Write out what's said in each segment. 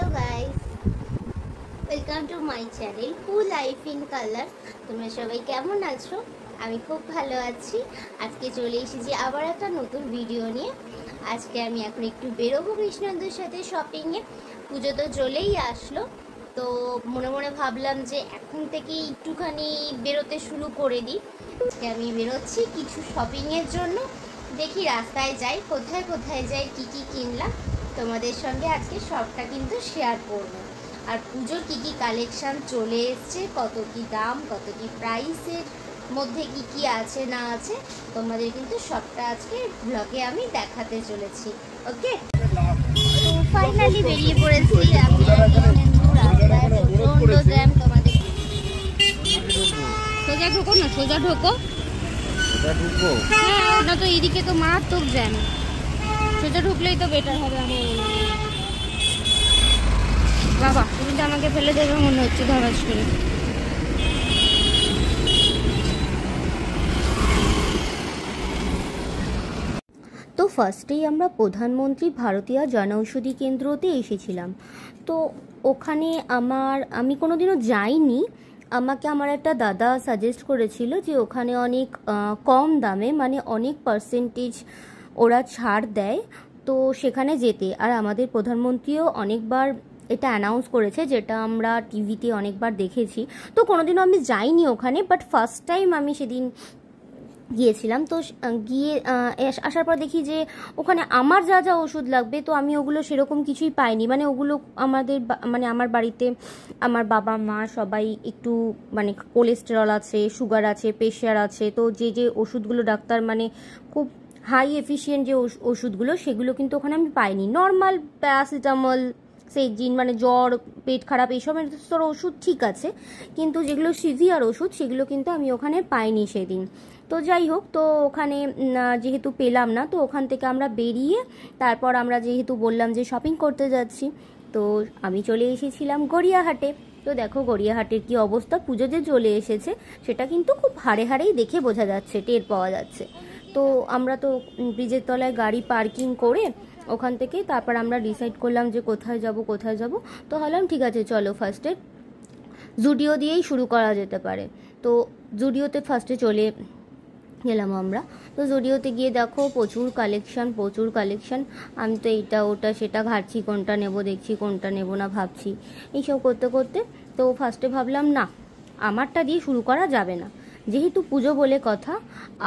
Hello guys, welcome to my channel who life in colour. তোমরা সবাই কেমন আছো? আমি খুব ভালো আছি। আজকে চলে এসেছি আবার একটা নতুন ভিডিও নিয়ে। আজকে আমি এখন একটু বেরোবো কৃষ্ণেন্দুর সাথে শপিংয়ে। পুজো তো চলেই আসলো, তো মনে মনে ভাবলাম যে এখন থেকেই একটুখানি বেরোতে শুরু করে দিই। আজকে আমি বেরোচ্ছি কিছু শপিংয়ের জন্য। দেখি রাস্তায় যাই, কোথায় কোথায় যাই, কী কী কিনলাম তোমাদের সঙ্গে আজকে সবটা কিন্তু শেয়ার করব। আর পুজোর কী কী কালেকশান চলে এসছে, কত কি দাম, কত কি প্রাইসের মধ্যে কি কি আছে না আছে, তোমাদের কিন্তু সবটা আজকে ব্লগে আমি দেখাতে চলেছি। ওকে, তো ফাইনালি বেরিয়ে পড়েছি। আমি রাস্তায় প্রচণ্ড জ্যাম। তোমাদের সোজা ঢোকো না, সোজা ঢোকো। হ্যাঁ, ওটা তো এইদিকে তো মারাত্মক জ্যাম। সোজা ঢুকলেই তো বেটার হবে আমার মনে হয়। বাবা, তুমি তো আমাকে ফেলে দেবে মনে হচ্ছে ধরাস করে। তো ফার্স্টেই আমরা প্রধানমন্ত্রী ভারতীয় জনঔষধি কেন্দ্রতে এসেছিলাম। তো ওখানে আমি কোনোদিনও যাইনি। আমাকে আমার একটা দাদা সাজেস্ট করেছিল যে ওখানে অনেক কম দামে, মানে অনেক পার্সেন্টেজ ওরা ছাড় দেয়, তো সেখানে যেতে। আর আমাদের প্রধানমন্ত্রীও অনেকবার এটা অ্যানাউন্স করেছে, যেটা আমরা টিভিতে অনেকবার দেখেছি। তো কোনোদিনও আমি যাইনি ওখানে, বাট ফার্স্ট টাইম আমি সেদিন গিয়েছিলাম। তো গিয়ে আসার পর দেখি যে ওখানে আমার যা যা ওষুধ লাগবে, তো আমি ওগুলো সেরকম কিছুই পাইনি। মানে ওগুলো মানে আমার বাড়িতে আমার বাবা মা সবাই একটু মানে কোলেস্টেরল আছে, সুগার আছে, প্রেশার আছে। তো যে যে ওষুধগুলো ডাক্তার মানে খুব হাই এফিশিয়েন্ট যে ওষুধগুলো, সেগুলো কিন্তু ওখানে আমি পাইনি। নর্মাল প্যারাসিটামল, সেই মানে জ্বর, পেট খারাপ, এইসবের তোর ওষুধ ঠিক আছে, কিন্তু যেগুলো সিভিয়ার ওষুধ সেগুলো কিন্তু আমি ওখানে পাইনি সেদিন। তো যাই হোক, তো ওখানে যেহেতু পেলাম না, তো ওখান থেকে আমরা বেরিয়ে তারপর আমরা যেহেতু বললাম যে শপিং করতে যাচ্ছি, তো আমি চলে এসেছিলাম গড়িয়াহাটে। তো দেখো গড়িয়াহাটের কি অবস্থা। পুজো যে চলে এসেছে সেটা কিন্তু খুব হাড়ে হাড়েই দেখে বোঝা যাচ্ছে, টের পাওয়া যাচ্ছে। তো আমরা তো ব্রিজের তলায় গাড়ি পার্কিং করে ওখান থেকে তারপর আমরা ডিসাইড করলাম যে কোথায় যাব। তো হলাম ঠিক আছে, চলো ফার্স্টে জুডিও দিয়েই শুরু করা যেতে পারে। তো জুডিওতে ফার্স্টে চলে গেলাম আমরা। তো জুডিওতে গিয়ে দেখো প্রচুর কালেকশান। আমি তো এইটা ওটা সেটা ঘাটছি, কোনটা নেব দেখছি, কোনটা নেব না ভাবছি, এইসব করতে করতে তো ফার্স্টে ভাবলাম না, আমারটা দিয়ে শুরু করা যাবে না, যেহেতু পুজো বলে কথা।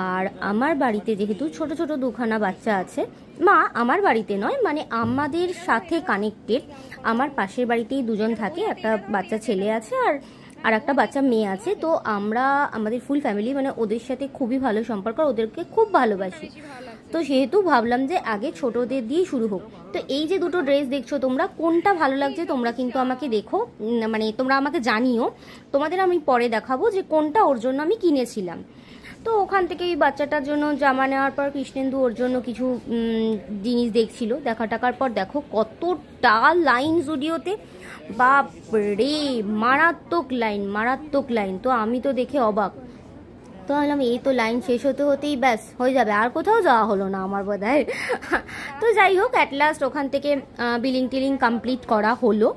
আর আমার বাড়িতে যেহেতু ছোট ছোট দুখানা বাচ্চা আছে, মা আমার বাড়িতে নয়, মানে আমাদের সাথে কানেক্টেড, আমার পাশের বাড়িতেই দুজন থাকে, একটা বাচ্চা ছেলে আছে আর একটা বাচ্চা মেয়ে আছে। তো আমাদের ফুল ফ্যামিলি, মানে ওদের সাথে খুবই ভালো সম্পর্ক, ওদেরকে খুব ভালোবাসি। তো সেহেতু ভাবলাম যে আগে ছোটদের দিয়েই শুরু হোক। তো এই যে দুটো ড্রেস দেখছো তোমরা, কোনটা ভালো লাগছে তোমরা কিন্তু আমাকে দেখো, মানে তোমরা আমাকে জানিও। তোমাদের আমি পরে দেখাবো যে কোনটা ওর জন্য আমি কিনেছিলাম। তো ওখান থেকে এই বাচ্চাটার জন্য জামা নেওয়ার পর কৃষ্ণেন্দু ওর জন্য কিছু জিনিস দেখছিল। টাকার পর দেখো কতটা লাইন জুডিওতে, বাপ রে, মারাত্মক লাইন। তো আমি তো দেখে অবাক। তো ভাবলাম এই তো লাইন শেষ হতেই ব্যাস হয়ে যাবে, আর কোথাও যাওয়া হলো না আমার বোধহয়। তো যাই হোক, অ্যাট লাস্ট ওখান থেকে বিলিং কমপ্লিট করা হলো।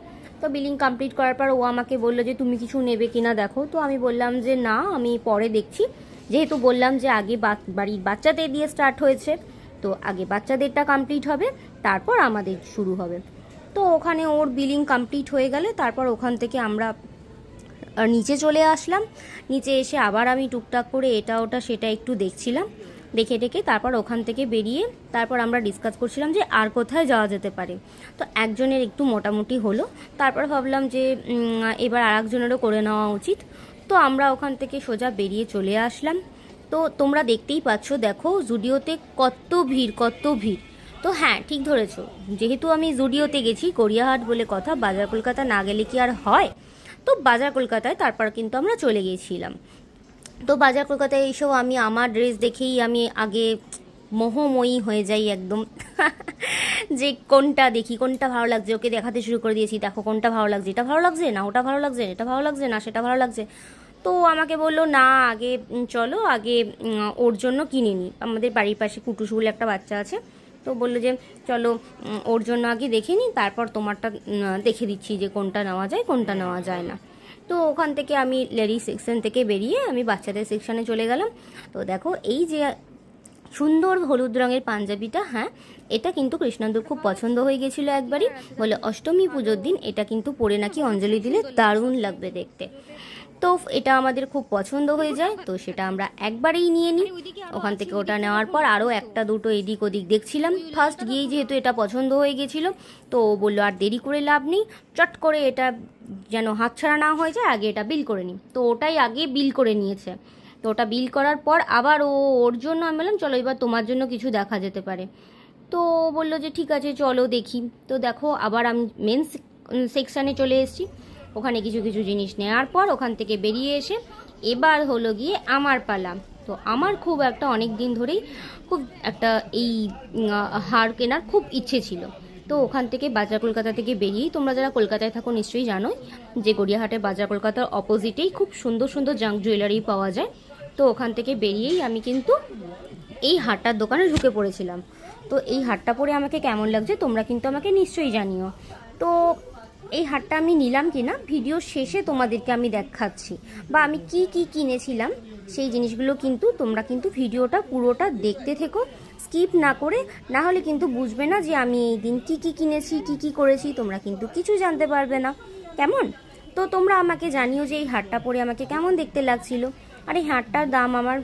তো বিলিং কমপ্লিট করার পর ও আমাকে বললো যে তুমি কিছু নেবে কিনা দেখো। তো আমি বললাম যে না, আমি পরে দেখছি। যেহেতু বললাম যে আগে বাড়ির বাচ্চাদের দিয়ে স্টার্ট হয়েছে, তো আগে বাচ্চাদেরটা কমপ্লিট হবে, তারপর আমাদের শুরু হবে। তো ওখানে ওর বিলিং কমপ্লিট হয়ে গেলে তারপর ওখান থেকে আমরা নিচে চলে আসলাম। নিচে এসে আবার আমি টুকটাক করে এটা ওটা সেটা একটু দেখছিলাম, দেখে তারপর ওখান থেকে বেরিয়ে তারপর আমরা ডিসকাস করছিলাম যে আর কোথায় যাওয়া যেতে পারে। তো একজনের একটু মোটামুটি হলো, তারপর ভাবলাম যে এবার আর একজনেরও করে নেওয়া উচিত। তো আমরা ওখান থেকে সোজা বেরিয়ে চলে আসলাম। তো তোমরা দেখতেই পাচ্ছ, দেখো জুডিওতে কত ভিড়। তো হ্যাঁ, ঠিক ধরেছো, যেহেতু আমি জুডিওতে গেছি, গড়িয়াহাট বলে কথা, বাজার কলকাতা না গেলে কি আর হয়। তো বাজার কলকাতায় তারপর কিন্তু আমরা চলে গিয়েছিলাম। তো বাজার কলকাতায় এইসব আমি আমার ড্রেস দেখেই আমি আগে মোহময়ী হয়ে যাই একদম। যে কোনটা দেখি, কোনটা ভালো লাগছে, ওকে দেখাতে শুরু করে দিয়েছি, দেখো কোনটা ভালো লাগছে, এটা ভালো লাগছে না, ওটা ভালো লাগছে, এটা ভালো লাগছে না, সেটা ভালো লাগছে। তো আমাকে বললো না, আগে চলো আগে ওর জন্য কিনে নিই। আমাদের বাড়ির পাশে কুটুস বলে একটা বাচ্চা আছে, তো বললো যে চলো ওর জন্য আগে দেখে নিই, তারপর তোমারটা দেখে দিচ্ছি যে কোনটা নেওয়া যায় কোনটা নেওয়া যায় না। তো ওখান থেকে আমি লেডিস সেকশন থেকে বেরিয়ে আমি বাচ্চাদের সেকশানে চলে গেলাম। তো দেখো এই যে সুন্দর হলুদ রঙের পাঞ্জাবিটা, হ্যাঁ এটা কিন্তু কৃষ্ণেন্দুর খুব পছন্দ হয়ে গেছিলো একবারই, বলে অষ্টমী পুজোর দিন এটা কিন্তু পরে নাকি অঞ্জলি দিলে দারুণ লাগবে দেখতে। তো এটা আমাদের খুব পছন্দ হয়ে যায়, তো সেটা আমরা একবারেই নিয়ে নিই। ওখান থেকে ওটা নেওয়ার পর আরও একটা দুটো এদিক ওদিক দেখছিলাম। ফার্স্ট গিয়েই যেহেতু এটা পছন্দ হয়ে গেছিলো, তো ও বললো আর দেরি করে লাভ নেই, চট করে এটা যেন হাতছাড়া না হয়ে যায়, আগে এটা বিল করে নিই। তো ওটাই আগে বিল করে নিয়েছে। তো ওটা বিল করার পর আবার ওর জন্য আমি বললাম চলো এবার তোমার জন্য কিছু দেখা যেতে পারে। তো বললো যে ঠিক আছে চলো দেখি। তো দেখো আবার আমি মেন সেকশানে চলে এসেছি। ওখানে কিছু কিছু জিনিস নেওয়ার পর ওখান থেকে বেরিয়ে এসে এবার হলো গিয়ে আমার পালা। তো আমার খুব একটা অনেক দিন ধরেই খুব একটা এই হার কেনার খুব ইচ্ছে ছিল। তো ওখান থেকে বাজার কলকাতা থেকে বেরিয়েই, তোমরা যারা কলকাতায় থাকো নিশ্চয়ই জানোই যে গড়িয়াহাটের বাজার কলকাতার অপোজিটেই খুব সুন্দর সুন্দর জাঙ্ক জুয়েলারি পাওয়া যায়। তো ওখান থেকে বেরিয়েই আমি কিন্তু এই হারটার দোকানে ঢুকে পড়েছিলাম। তো এই হারটা পরে আমাকে কেমন লাগছে তোমরা কিন্তু আমাকে নিশ্চয়ই জানিও। তো এই হারটা আমি নিলাম কিনা ভিডিও শেষে তোমাদেরকে আমি দেখাচ্ছি, বা আমি কি কি কিনেছিলাম সেই জিনিসগুলো কিন্তু তোমরা কিন্তু ভিডিওটা পুরোটা দেখতে থেকো, স্কিপ না করে, না হলে কিন্তু বুঝবে না যে আমি এই দিন কি কি কিনেছি কি কি করেছি, তোমরা কিন্তু কিছু জানতে পারবে না। কেমন? তো তোমরা আমাকে জানিও যে এই হারটা পরে আমাকে কেমন দেখতে লাগছিল। আর এই হারটার দাম আমার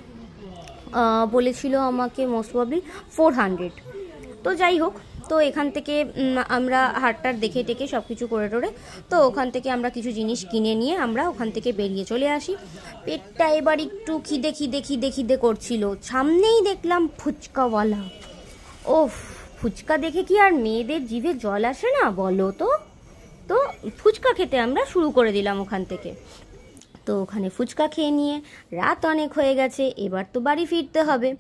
বলেছিল আমাকে মোস্ট প্রবাবলি 400। তো যাই হোক, তো এখান থেকে আমরা হারটার দেখে টেকে সব কিছু করে টোরে তো ওখান থেকে আমরা কিছু জিনিস কিনে নিয়ে আমরা ওখান থেকে বেরিয়ে চলে আসি। পেটটা এবার একটু খিদে খিদে খিদে খিদে করছিল। সামনেই দেখলাম ফুচকাওয়ালা। ওফ, ফুচকা দেখে কি আর মেয়েদের জিভে জল আসে না বলো তো? তো ফুচকা খেতে আমরা শুরু করে দিলাম ওখান থেকে। তো ওখানে ফুচকা খেয়ে নিয়ে রাত অনেক হয়ে গেছে, এবার তো বাড়ি ফিরতে হবে।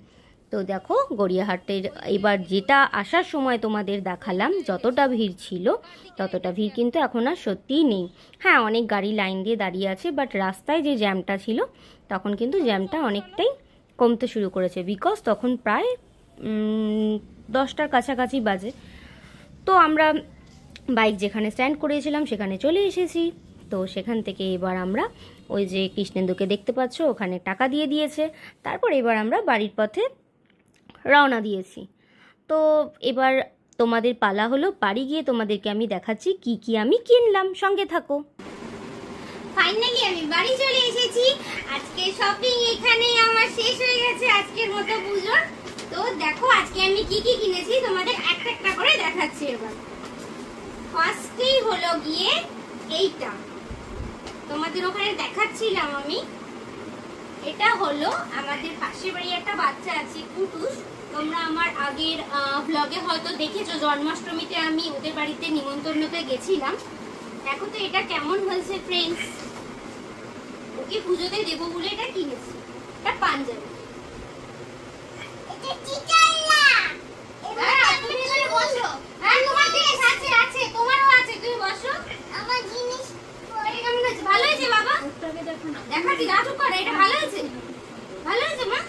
তো দেখো গড়িয়াহাটের এবার যেটা আসার সময় তোমাদের দেখালাম যতটা ভিড় ছিল ততটা ভিড় কিন্তু এখন আর সত্যিই নেই। হ্যাঁ অনেক গাড়ি লাইন দিয়ে দাঁড়িয়ে আছে, বাট রাস্তায় যে জ্যামটা ছিল তখন কিন্তু জ্যামটা অনেকটাই কমতে শুরু করেছে, বিকজ তখন প্রায় 10টার কাছাকাছি বাজে। তো আমরা বাইক যেখানে স্ট্যান্ড করেছিলাম সেখানে চলে এসেছি। তো সেখান থেকে এবার আমরা ওই যে কৃষ্ণেন্দুকে দেখতে পাচ্ছ ওখানে টাকা দিয়ে দিয়েছে, তারপর এবার আমরা বাড়ির পথে রওনা দিয়েছি। তো এবার তোমাদের পালা হলো, বাড়ি গিয়ে তোমাদেরকে আমি দেখাচ্ছি কি কি আমি কিনলাম, সঙ্গে থাকো। ফাইনালি আমি বাড়ি চলে এসেছি। আজকে শপিং এখানেই আমার শেষ হয়ে গেছে আজকের মতো পুজোর। তো দেখো আজকে আমি কি কি কিনেছি তোমাদের একটা একটা করে দেখাচ্ছি। এবার ফার্স্টেই হলো গিয়ে এইটা তোমাদের ওখানে দেখাচ্ছিলাম আমি। এটা হলো আমাদের পাশের বাড়ি একটা বাচ্চা আছে কুটুস, তোমরা আমার আগের ব্লগে হয়তো দেখেছো, জন্মাষ্টমীতে আমি ওদের বাড়িতে নিমন্ত্রণতে গেছিলাম। দেখো তো এটা কেমন হয়েছে ফ্রেন্ডস, ওকে পুজোতে দেবো বলে এটা কিনেছি। এটা পাঞ্জাবি। তুমি এখানে বসো। হ্যাঁ তোমার জিনিস আছে আছে, তোমারও আছে, তুমি বসো। আমার জিনিস কেমন হয়েছে? ভালো হয়েছে বাবা? দেখাচ্ছি, দাঁড়া চুপ করে। এটা ভালো হয়েছে? ভালো হয়েছে মা?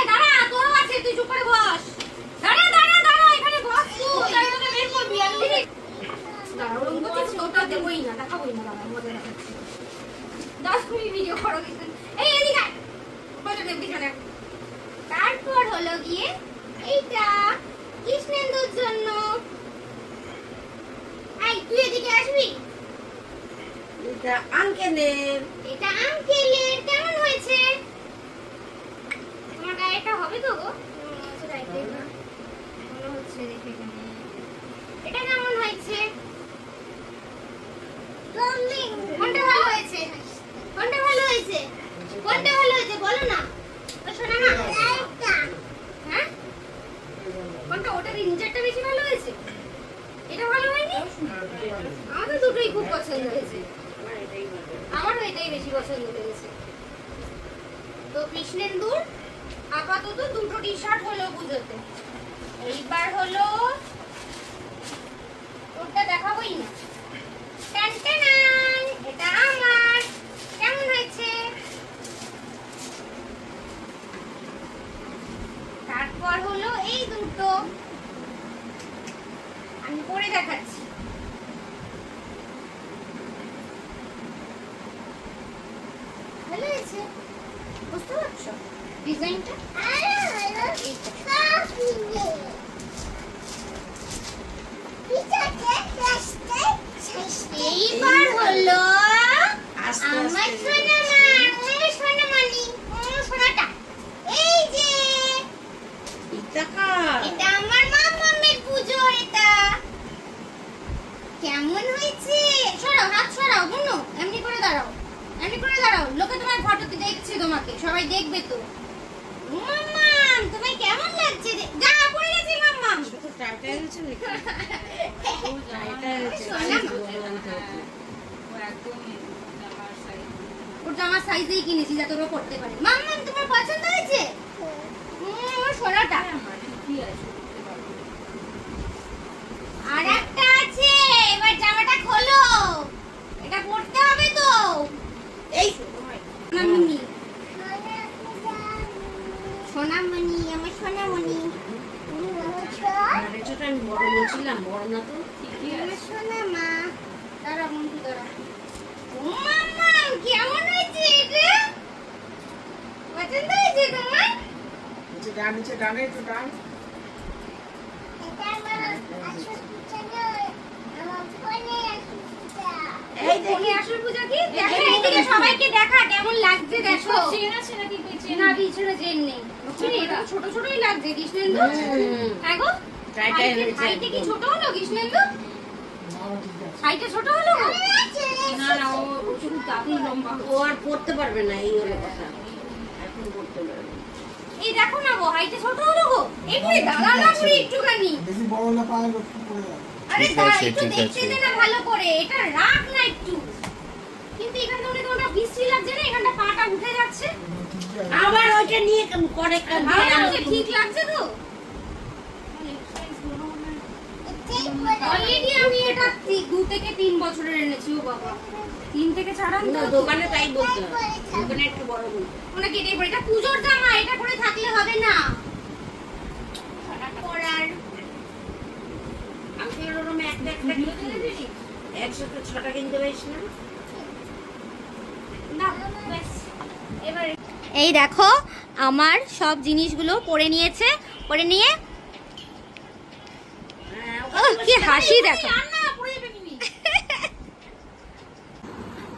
দাঁড়া, তোরও আছে, তুই চুপ করে বস। দাঁড়া দাঁড়া দাঁড়া, এখানে বস তুই, তাহলে তোকে বের করবি আমি। দাঁড়া, ওরকম করছিস ওটা দেবই না, দেখাবোই না। দাঁড়া, মজা দেখাচ্ছি। 10 মিনিট ভিডিও করো কিন্তু। এই এদিকে আয়, বসে দেখ বিছানা। তারপর হলো গিয়ে এইটা কৃষ্ণেন্দুর জন্য। আই তুই এদিকে আসবি। এটা আঙ্কেলের। এটা আঙ্কেলের। কেমন হয়েছে? তোমার গায়ে এটা হবে তো গো? মনে হচ্ছে দেখে কেন। এটা কেমন হয়েছে? কোনটা ভালো হয়েছে? কোনটা ভালো হয়েছে? কোনটা ভালো হয়েছে বলো না। শোনা না, হ্যাঁ কোনটা? ওটার ইঞ্জারটা বেশি ভালো হয়েছে? এটা ভালো হয়নি? আমার তো দুটোই খুব পছন্দ হয়েছে, আমারও এটাই বেশি পছন্দ হয়েছে। তো কৃষ্ণেন্দুর আপাতত দুটো টি শার্ট হলো পুজোতে। এইবার হলো ওটা দেখাবোই না। টানটানান, এটা আমার। কেমন হয়েছে? আমি পরে দেখাচ্ছি। ভালো হয়েছে, বুঝতে পারছো ডিজাইনটা? এইবার হলো আমার সোনামানি, সোনাটা। এই যে এটা আমার মামামের পুজো। এটা কেমন হয়েছে? সরাও, হাত সরাও বুনু, এমনি করে দাঁড়াও, এমনি করে দাঁড়াও, লোকে তোমার ফটোতে দেখছে, তোমাকে সবাই দেখবে তো। মাম্মাম তোমায় কেমন লাগছে? যা পড়ে গেছে মাম্মাম। ওটা আমার সাইজেই কিনেছি যাতে ওরা করতে পারে। মাম্মাম তোমার পছন্দ হয়েছে? আমার সোনাটা। আর একটা আছে, এবার জামাটা খোলো, এটা পড়তে হবে তো। এই সোনামণি, সোনামণি, আমার সোনামণি, সোনামা। দাঁড়া বন্ধু, দাঁড়া। ও মাম্মা কেমন হয়েছে এটা? পছন্দ হয়েছে তোমার? এই দেখি আসল পূজা কি? দেখা এইদিকে সবাইকে দেখা কেমন লাগছে দেখো। চেন আছে নাকি? না পিছনে চেন নেই। এটা ছোট ছোটই লাগছে কৃষ্ণেন্দু। হ্যাঁ গো, হাইটে কি ছোট হলো কৃষ্ণেন্দু? হাইটে ছোট হলো? না না, ও শুধু দাবি লম্বা। ও আর পড়তে পারবে না, এই হলো কথা, এখন পড়তে পারবে। এই দেখো না গো, হাইটে ছোট হলো গো। একটু দাঁড়া না পুরো একটুখানি। বেশি বড় না পায়ে লক্ষ্য করে যাবে। আরে দাঁড়া, একটু দেখতে দে না ভালো করে, এটা রাখ না একটু। কিন্তু এখানটা অনেক ওটা বৃষ্টি লাগছে না, এখানটা পাটা উঠে যাচ্ছে। আবার ওইটা নিয়ে করে ঠিক লাগছে তো? অলরেডি আমি এটা 2 থেকে 3 বছরের এনেছি। ও বাবা, 3 থেকে ছাড়ান তো। দোকানে তাই বলতে হবে, দোকানে একটু বড় বলতে। ওনাকে এটাই পরে, এটা পূজোর জামা, এটা পরে থাকলে হবে না। পরার আমি ওরকম একটা কিনতে, একসাথে 6টা কিনতে পারিস না? না ব্যাস। এবার এই দেখো আমার সব জিনিসগুলো পরে নিয়েছে, পরে নিয়ে কি হাসি দেখো।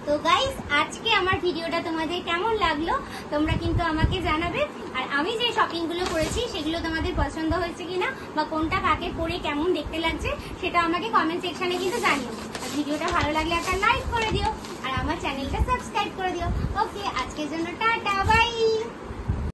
তো গাইস, আজকে আমার ভিডিওটা তোমাদের কেমন লাগলো তোমরা কিন্তু আমাকে জানাবে। আর আমি যে শপিং গুলো করেছি সেগুলো তোমাদের পছন্দ হয়েছে কিনা, বা কোনটা কাকে পরে কেমন দেখতে লাগছে সেটা আমাকে কমেন্ট সেকশনে কিন্তু জানিও। আর ভিডিওটা ভালো লাগলে একটা লাইক করে দিও, আর আমার চ্যানেলটা সাবস্ক্রাইব করে দিও। ওকে।